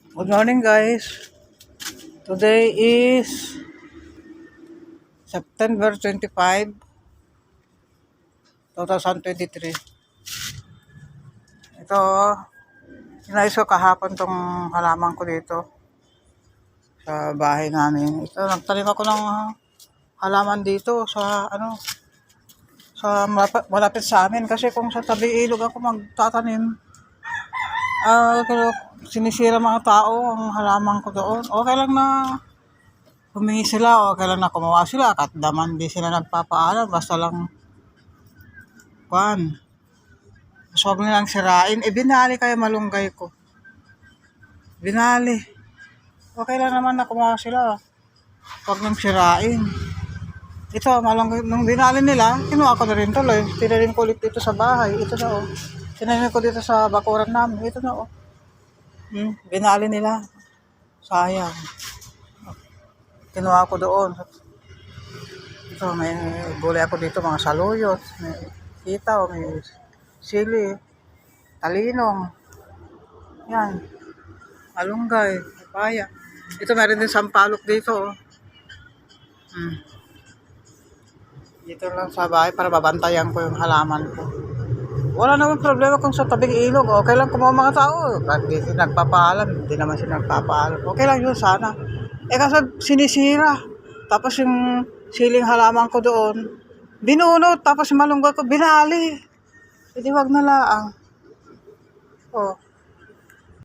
Good morning, guys. Today is September 25, 2023. Ito, inayos ko kahapon tong halaman ko dito sa bahay namin. Ito, nagtanim ako ng halaman dito sa malapit sa amin. Kasi kung sa tabi ilog ako magtatanim, pero sinisira mga tao ang halaman ko doon. Okay lang na humingi sila, okay lang na kumuha sila, kahit daman di sila nagpapaalam, basta lang kwan. So, huwag nilang sirain. Binali kayo malunggay ko. Binali. Okay lang naman na kumuha sila. Huwag nang sirain. Ito, malunggay. Nung binali nila, kinuha ko na rin tuloy. Tinanim ko ulit dito sa bahay. Ito na Tinanim ko dito sa bakuran namin. Ito na Binali nila. Sayang. Kinuha ko doon. Ito, may gulay ako dito, mga saluyot. May sitaw, may sili, talinong, yan, malunggay, papaya. Ito meron din sampalok dito. Dito lang sa bahay para babantayan ko yung halaman ko. Wala naman problema kung sa tabing ilog. Okay lang kung mga tao. Kahit di nagpapaalam, hindi naman sila nagpapaalam. Okay lang yun sana. Kasi sinisira. Tapos yung siling halaman ko doon, binunot. Tapos yung malunggay ko, binali. Hindi wag na laang.